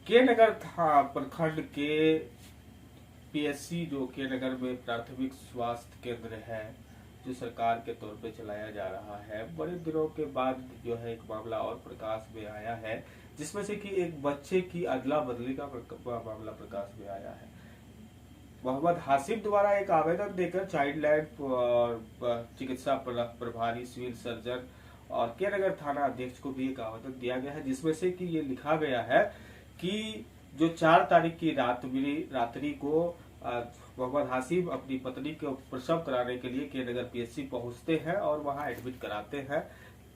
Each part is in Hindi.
के नगर था प्रखंड के पीएससी जो के नगर में प्राथमिक स्वास्थ्य केंद्र है जो सरकार के तौर पे चलाया जा रहा है। बड़े दिनों के बाद जो है एक मामला और प्रकाश में आया है, जिसमें से कि एक बच्चे की अदला बदली का मामला प्रकाश में आया है। मोहम्मद हासिफ द्वारा एक आवेदन देकर चाइल्ड लाइन और चिकित्सा प्रभारी सिविल सर्जन और के नगर थाना अध्यक्ष को भी एक आवेदन दिया गया है, जिसमें से कि ये लिखा गया है कि जो 4 तारीख की रात्रि को मोहम्मद हासिफ अपनी पत्नी को प्रसव कराने के लिए के नगर पीएचसी पहुंचते हैं और वहां एडमिट कराते हैं।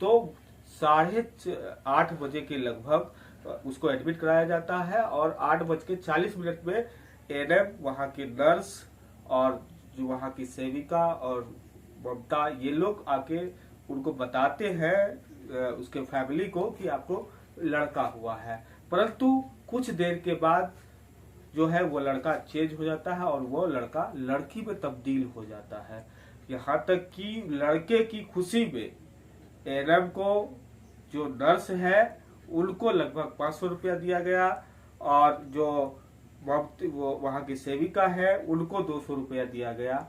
तो 8:30 बजे के लगभग उसको एडमिट कराया जाता है और 8:40 में एएनएम, वहां के नर्स और जो वहां की सेविका और ममता, ये लोग आके उनको बताते हैं उसके फैमिली को कि आपको लड़का हुआ है। परंतु कुछ देर के बाद जो है वो लड़का चेंज हो जाता है और वो लड़का लड़की में तब्दील हो जाता है। यहाँ तक कि लड़के की खुशी में एएनएम को जो नर्स है उनको लगभग 500 रुपया दिया गया और जो वो वहाँ की सेविका है उनको 200 रुपया दिया गया।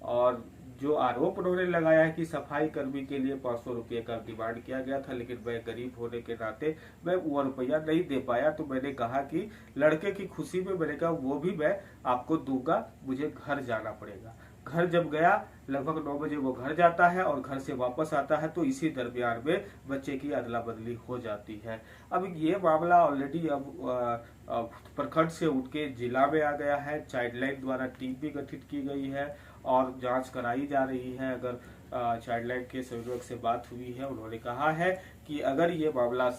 और जो आरोप उन्होंने लगाया है कि सफाई कर्मी के लिए 500 रुपये का डिमांड किया गया था, लेकिन मैं गरीब होने के नाते मैं वो रुपया नहीं दे पाया, तो मैंने कहा कि लड़के की खुशी में मैंने कहा वो भी मैं आपको दूंगा, मुझे घर जाना पड़ेगा। घर जब गया लगभग 9 बजे वो घर जाता है और घर से वापस आता है, तो इसी दरमियान में बच्चे की अदला बदली हो जाती है। अब ये मामला ऑलरेडी अब प्रखंड से उठ के जिला में आ गया है। चाइल्ड लाइन द्वारा टीम भी गठित की गई है और जांच कराई जा रही है। अगर चाइल्ड लाइन के सहयोग से बात हुई है, उन्होंने कहा है कि अगर ये मामला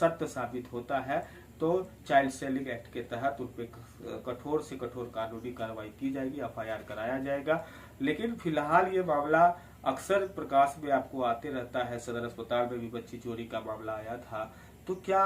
सत्य साबित होता है तो चाइल्ड सेलिंग एक्ट के तहत उन पे कठोर से कठोर कानूनी कार्रवाई की जाएगी, एफआईआर कराया जाएगा। लेकिन फिलहाल ये मामला अक्सर प्रकाश में आपको आते रहता है। सदर अस्पताल में भी बच्ची चोरी का मामला आया था। तो क्या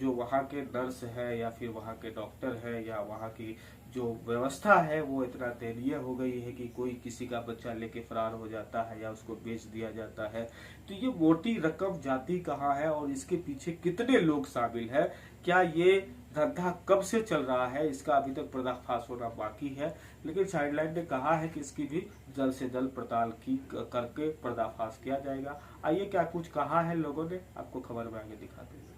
जो वहाँ के नर्स है या फिर वहाँ के डॉक्टर है या वहाँ की जो व्यवस्था है वो इतना दयनीय हो गई है कि कोई किसी का बच्चा लेके फरार हो जाता है या उसको बेच दिया जाता है। तो ये मोटी रकम जाती कहाँ है और इसके पीछे कितने लोग शामिल है, क्या ये धंधा कब से चल रहा है, इसका अभी तक पर्दाफाश होना बाकी है। लेकिन चाइल्ड लाइन ने कहा है कि इसकी भी जल्द से जल्द पड़ताल करके पर्दाफाश किया जाएगा। आइए क्या कुछ कहा है लोगों ने, आपको खबर में आगे दिखाते हैं।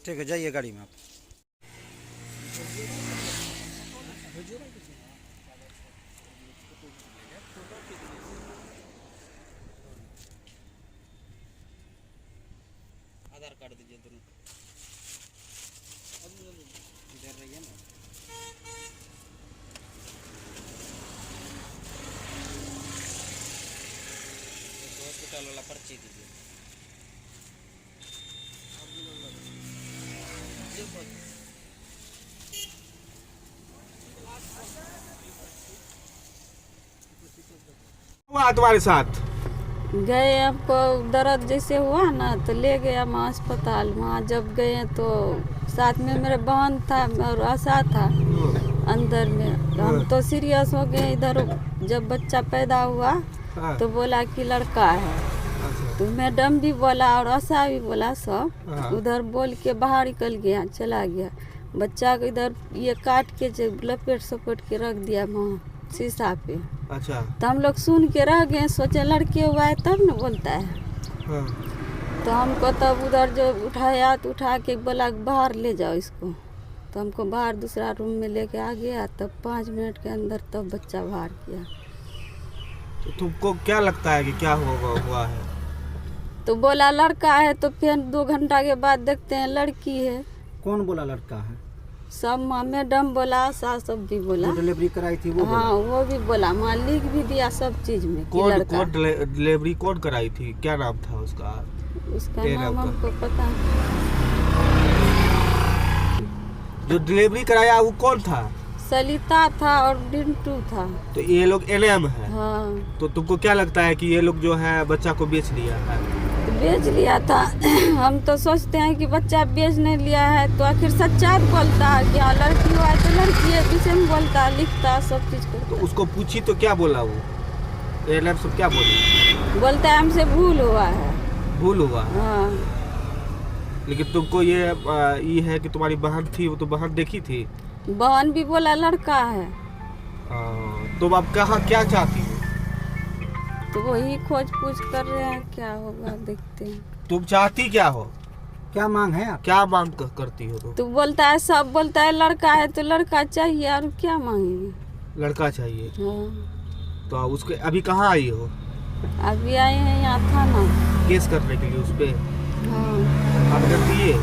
ठीक है, जाइए गाड़ी में आप। आधार कार्ड दीजिए दोनों, इधर रहिए ना। हॉस्पिटल वाला पर्ची दीजिए। हुआ तुम्हारे साथ? गए, हमको दर्द जैसे हुआ ना तो ले गया वहाँ अस्पताल। वहाँ जब गए तो साथ में मेरे बहन था और आशा था अंदर में। तो हम तो सीरियस हो गए। इधर जब बच्चा पैदा हुआ तो बोला कि लड़का है, तो मैडम भी बोला और आशा भी बोला, सब उधर बोल के बाहर निकल गया, चला गया। बच्चा को इधर ये काट के लपेट सपेट के रख दिया वहाँ शीशा पे। अच्छा। तो हम लोग सुन के रह गए, सोचे लड़के हुआ है तब न बोलता है। तो हमको तब उधर जो उठाया तो उठा के बोला बाहर ले जाओ इसको। तो हमको बाहर दूसरा रूम में लेके आ गया। तब 5 मिनट के अंदर तब बच्चा बाहर किया। तो तुमको क्या लगता है कि क्या हुआ है? तो बोला लड़का है, तो फिर 2 घंटा के बाद देखते हैं लड़की है। कौन बोला लड़का है? सब मैडम बोला, सास सब भी बोला। डिलीवरी कराई थी वो? हाँ, वो भी बोला, मालिक भी दिया सब चीज में। कौन डिलीवरी कौन कराई थी, क्या नाम था उसका? उसका नाम हमको पता नहीं। जो डिलीवरी कराया वो कौन था? सलिता था और डिंटू था। तो ये लोग एनएम है। हाँ। तो तुमको क्या लगता है कि ये लोग जो है बच्चा को बेच लिया है? बेच लिया था। हम तो सोचते हैं कि बच्चा बेच नहीं लिया है तो आखिर सच्चाई बोलता है, क्या लड़की हुआ है तो लड़की है, विषय में बोलता है, लिखता है, सब चीज़ को। तो उसको पूछी तो क्या बोला वो? एयरलाइन सब क्या बोले? बोलता है हमसे भूल हुआ है। भूल हुआ? हाँ। लेकिन तुमको ये है कि तुम्हारी बहन थी, वो तो बहन देखी थी। बहन भी बोला लड़का है। तुम अब कहाँ क्या चाहती हो? तो वही खोज पूछ कर रहे हैं, क्या होगा देखते हैं। तुम चाहती क्या हो? क्या मांग है आप? क्या मांग करती हो तुम? तो बोलता है, सब बोलता है लड़का है तो लड़का चाहिए, और क्या मांगेंगे? लड़का चाहिए। हाँ। तो उसके अभी कहाँ आई हो? अभी आए हैं यहाँ थाना केस करने के लिए उस पे? हाँ। आवेदन दिए?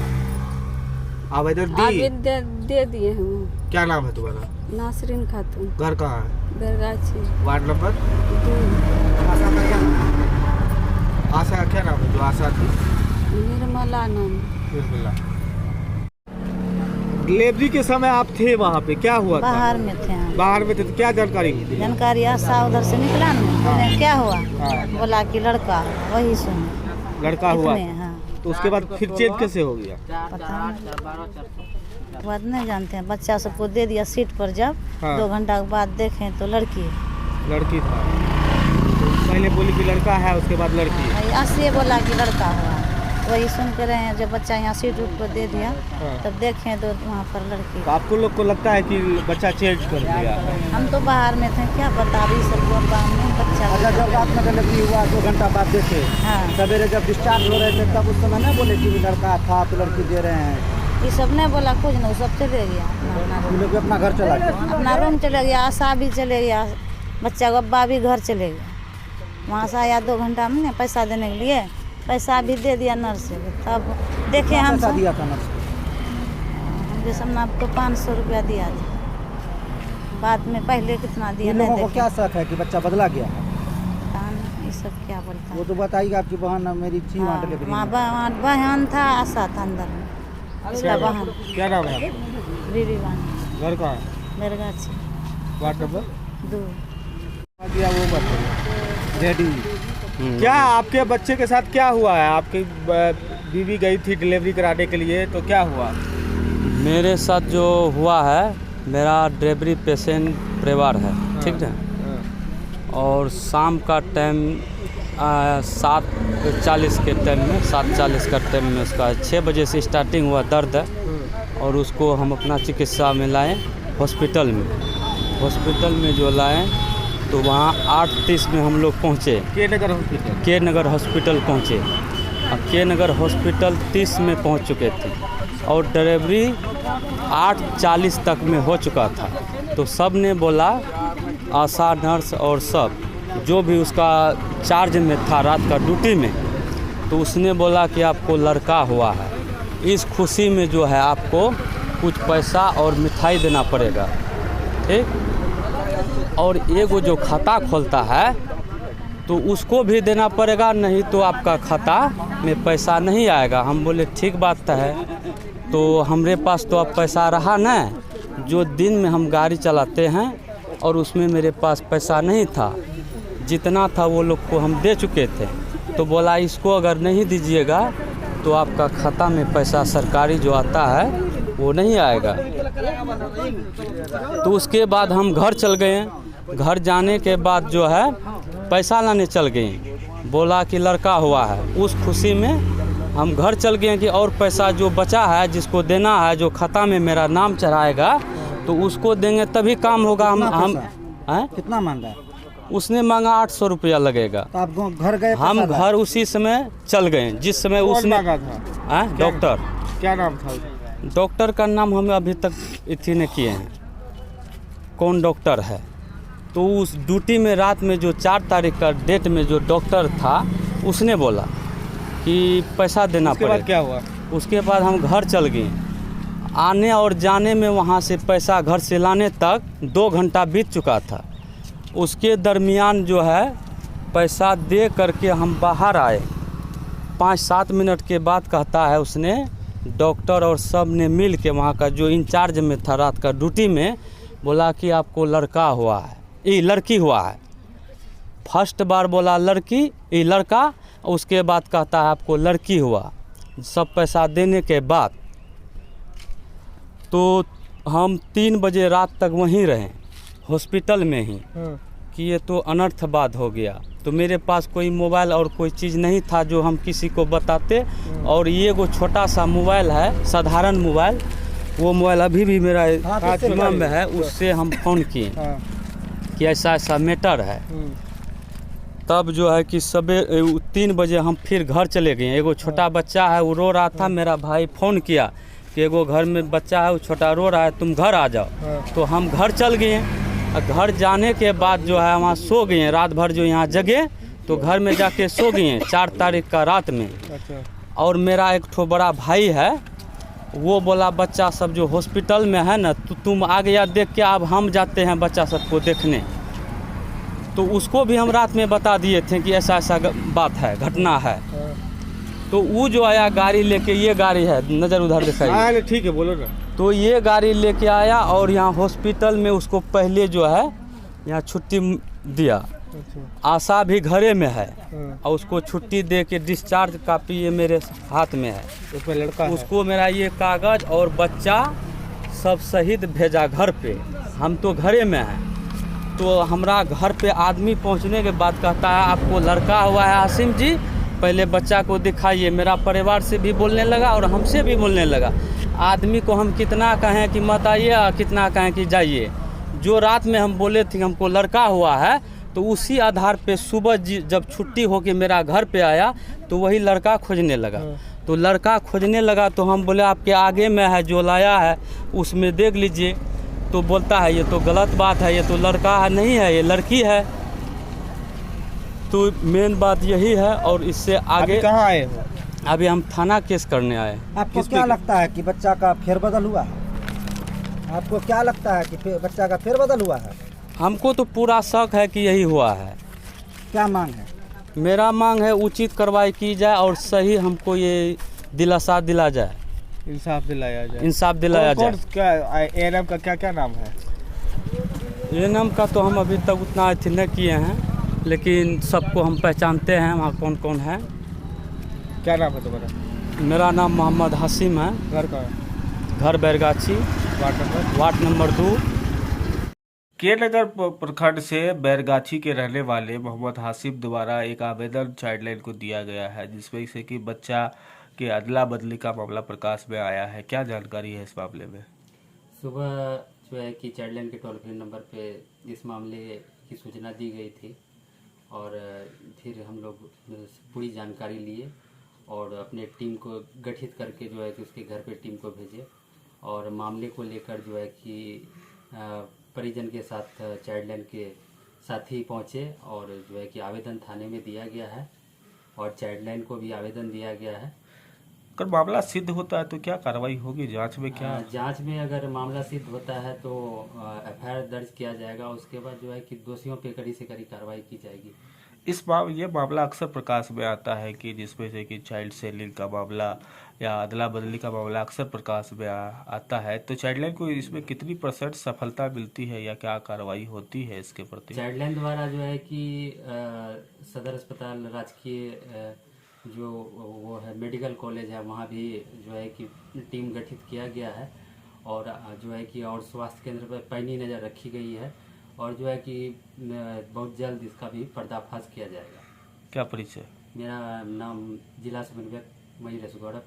आवेदन दी? आवेदन दे दिए हम। क्या नाम है तुम्हारा? नासरीन खातून। घर कहाँ है? बेरगाछी। Ward number? 2। आशा का क्या नाम है? आशा का क्या नाम है जो आशा थी? निर्मला नाम। निर्मला। डिलीवरी के समय आप थे वहाँ पे, क्या हुआ था? बाहर में थे हम। बाहर में थे तो क्या जानकारी हुई? जानकारी आशा उधर से निकला ना, बोले क्या हुआ? हाँ। बोला कि लड़का, वही सुने। लड़का हुआ? इतने, हाँ। तो उसके बाद फिर चेंज कैसे हो गया? पता नहीं, बात नहीं जानते हैं। बच्चा सबको दे दिया सीट पर, जब हाँ। 2 घंटा के बाद देखें तो लड़की है। लड़की था। तो पहले बोली कि लड़का है, उसके बाद लड़की है। ऐसे बोला कि लड़का हुआ, वही सुन के रहे हैं। जब बच्चा यहाँ सीट उठ पर दे दिया, हाँ। तब देखें तो वहाँ पर लड़की। तो आपको लोग को लगता है कि बच्चा चेंज कर दिया? हम तो बाहर में थे, क्या पता अभी सबको अच्छा, बच्चा। जब रात में डिलीवरी हुआ 2 घंटा बाद देखे, हाँ। सवेरे जब डिस्चार्ज हो रहे थे तब उस समय नहीं बोले कि लड़का था तो लड़की दे रहे हैं? ये सब नहीं बोला कुछ नहीं, सब चले गया अपना ये लोग भी अपना घर चला गया। अपना रूम चले गया। आशा भी चले गया, बच्चा का अब्बा भी घर चले गया। वहाँ से आया 2 घंटा में पैसा देने के लिए, पैसा भी दे दिया नर्स से। तब देखे हम पैसा दिया था नर्स? जैसे हमने आपको 500 रुपया दिया था, बाद में पहले कितना दिया इन नहीं लोगों को देखे। क्या शक है कि बच्चा बदला गया है? पता नहीं, ये सब क्या बोलता वो है। तो बताइएगा, आपकी बहन मेरी थी वहाँ डिलीवरी वहाँ में। बहन था, आशा था अंदर में, उसका बहन क्या नाम है आपका? बीबी बहन। घर कहाँ है? बेरगाछी वार्ड नंबर 2। दिया वो बताइए। रेडी। क्या आपके बच्चे के साथ क्या हुआ है? आपकी बीवी गई थी डिलीवरी कराने के लिए, तो क्या हुआ? मेरे साथ जो हुआ है, मेरा डिलीवरी पेशेंट परिवार है, ठीक है। और शाम का टाइम 7:40 के टाइम में, 7:40 का टाइम में उसका 6 बजे से स्टार्टिंग हुआ दर्द, और उसको हम अपना चिकित्सा में लाए हॉस्पिटल में। हॉस्पिटल में जो लाए तो वहाँ 8:30 में हम लोग पहुँचे। के नगर हॉस्पिटल? के नगर हॉस्पिटल पहुँचे। अब के नगर हॉस्पिटल 30 में पहुँच चुके थे और डिलीवरी 8:40 तक में हो चुका था। तो सब ने बोला, आशा नर्स और सब जो भी उसका चार्ज में था रात का ड्यूटी में, तो उसने बोला कि आपको लड़का हुआ है, इस खुशी में जो है आपको कुछ पैसा और मिठाई देना पड़ेगा, ठीक। और एगो जो खाता खोलता है तो उसको भी देना पड़ेगा, नहीं तो आपका खाता में पैसा नहीं आएगा। हम बोले ठीक बात है। तो हमारे पास तो अब पैसा रहा ना, जो दिन में हम गाड़ी चलाते हैं, और उसमें मेरे पास पैसा नहीं था। जितना था वो लोग को हम दे चुके थे। तो बोला इसको अगर नहीं दीजिएगा तो आपका खाता में पैसा सरकारी जो आता है वो नहीं आएगा। तो उसके बाद हम घर चल गए। घर जाने के बाद जो है पैसा लाने चल गए, बोला कि लड़का हुआ है। उस खुशी में हम घर चल गए कि और पैसा जो बचा है जिसको देना है, जो खाता में मेरा नाम चढ़ाएगा तो उसको देंगे तभी काम होगा। हम कितना मांगा है? उसने मांगा 800 रुपया लगेगा। तो आप घर गए? हम घर उसी समय चल गए जिस समय उसने मांगा था। डॉक्टर, क्या नाम था? डॉक्टर का नाम हमें अभी तक इतने नहीं किए हैं, कौन डॉक्टर है। तो उस ड्यूटी में रात में जो 4 तारीख का डेट में जो डॉक्टर था उसने बोला कि पैसा देना पड़ेगा। उसके बाद क्या हुआ? उसके बाद हम घर चल गए। आने और जाने में वहाँ से पैसा घर से लाने तक 2 घंटा बीत चुका था। उसके दरमियान जो है पैसा दे करके हम बाहर आए। 5-7 मिनट के बाद कहता है उसने, डॉक्टर और सब ने मिल के, वहाँ का जो इंचार्ज में था रात का ड्यूटी में, बोला कि आपको लड़का हुआ है, ये लड़की हुआ है। फर्स्ट बार बोला लड़की, ये लड़का, उसके बाद कहता है आपको लड़की हुआ। सब पैसा देने के बाद तो हम 3 बजे रात तक वहीं रहे हॉस्पिटल में ही कि ये तो अनर्थ बात हो गया। तो मेरे पास कोई मोबाइल और कोई चीज़ नहीं था जो हम किसी को बताते। और ये वो छोटा सा मोबाइल है, साधारण मोबाइल, वो मोबाइल अभी भी मेरा जिम्मा में है। उससे हम फ़ोन किए कि ऐसा ऐसा मैटर है। तब जो है कि सबे 3 बजे हम फिर घर चले गए। एगो छोटा बच्चा है, वो रो रहा था। मेरा भाई फ़ोन किया कि एगो घर में बच्चा है, वो छोटा रो रहा है, तुम घर आ जाओ। तो हम घर चल गए। घर जाने के बाद जो है वहाँ सो गए, रात भर जो यहाँ जगे तो घर में जाके सो गए 4 तारीख का रात में। और मेरा एक ठो बड़ा भाई है, वो बोला बच्चा सब जो हॉस्पिटल में है ना, तो तुम आ गया देख के, अब हम जाते हैं बच्चा सबको देखने। तो उसको भी हम रात में बता दिए थे कि ऐसा ऐसा बात है, घटना है। तो वो जो आया गाड़ी लेके, ये गाड़ी है, नज़र उधर दिखाइए। ठीक है, बोलो ना। तो ये गाड़ी लेके आया और यहाँ हॉस्पिटल में उसको पहले जो है यहाँ छुट्टी दिया। आशा भी घरे में है और उसको छुट्टी दे के डिस्चार्ज कापी ये मेरे हाथ में है। उसमें लड़का उसको मेरा ये कागज़ और बच्चा सब सहित भेजा घर पे। हम तो घरे में हैं। तो हमारा घर पे आदमी पहुंचने के बाद कहता है आपको लड़का हुआ है आसिम जी, पहले बच्चा को दिखाइए। मेरा परिवार से भी बोलने लगा और हमसे भी बोलने लगा। आदमी को हम कितना कहें कि मत आइए और कितना कहें कि जाइए। जो रात में हम बोले थे हमको लड़का हुआ है, तो उसी आधार पे सुबह जब छुट्टी होके मेरा घर पे आया तो वही लड़का खोजने लगा। तो लड़का खोजने लगा तो हम बोले आपके आगे में है, जो लाया है उसमें देख लीजिए। तो बोलता है ये तो गलत बात है, ये तो लड़का है नहीं है, ये लड़की है। तो मेन बात यही है। और इससे आगे कहाँ आए हो? अभी हम थाना केस करने आए। आपको क्या लगता है कि बच्चा का फेरबदल हुआ है? आपको क्या लगता है कि बच्चा का फेरबदल हुआ है? हमको तो पूरा शक है कि यही हुआ है। क्या मांग है? मेरा मांग है उचित कार्रवाई की जाए और सही हमको ये दिलासा दिला जाए, इंसाफ दिलाया जाए। इंसाफ दिलाया जाए। क्या एएनएम का क्या क्या नाम है? एएनएम का तो हम अभी तक उतना अथी नहीं किए हैं, लेकिन सबको हम पहचानते हैं वहाँ कौन कौन है। क्या नाम है तुम्हारा? मेरा नाम मोहम्मद हसीम है। घर का है? घर बैरगाछी, वार्ड नंबर 2। के नगर प्रखंड से बैरगाछी के रहने वाले मोहम्मद हासिम द्वारा एक आवेदन चाइल्डलाइन को दिया गया है, जिसमें से कि बच्चा के अदला बदली का मामला प्रकाश में आया है। क्या जानकारी है इस मामले में? सुबह जो है कि चाइल्डलाइन के टोल फ्री नंबर पे इस मामले की सूचना दी गई थी और फिर हम लोग पूरी जानकारी लिए और अपने टीम को गठित करके जो है कि उसके घर पे टीम को भेजे और मामले को लेकर जो है कि परिजन के साथ चाइल्डलाइन के साथी पहुँचे और जो है कि आवेदन थाने में दिया गया है और चाइल्डलाइन को भी आवेदन दिया गया है। अगर मामला सिद्ध होता है तो क्या कार्रवाई होगी? जांच में क्या? जांच में अगर मामला सिद्ध होता है तो एफआईआर दर्ज किया जाएगा। उसके बाद जो है कि दोषियों पे कड़ी से कड़ी कार्रवाई की जाएगी। ये मामला अक्सर प्रकाश में आता है कि जिसमें से कि चाइल्ड सेलिंग का मामला या अदला बदली का मामला अक्सर प्रकाश में आता है। तो चाइल्डलाइन को इसमें कितनी % सफलता मिलती है या क्या कार्रवाई होती है इसके प्रति? चाइल्डलाइन द्वारा जो है कि सदर अस्पताल राजकीय जो वो है मेडिकल कॉलेज है, वहाँ भी जो है कि टीम गठित किया गया है और जो है कि और स्वास्थ्य केंद्र पर पैनी नज़र रखी गई है और जो है कि बहुत जल्द इसका भी पर्दाफाश किया जाएगा। क्या परिचय? मेरा नाम जिला समन्वयक मयूरेश गौरव।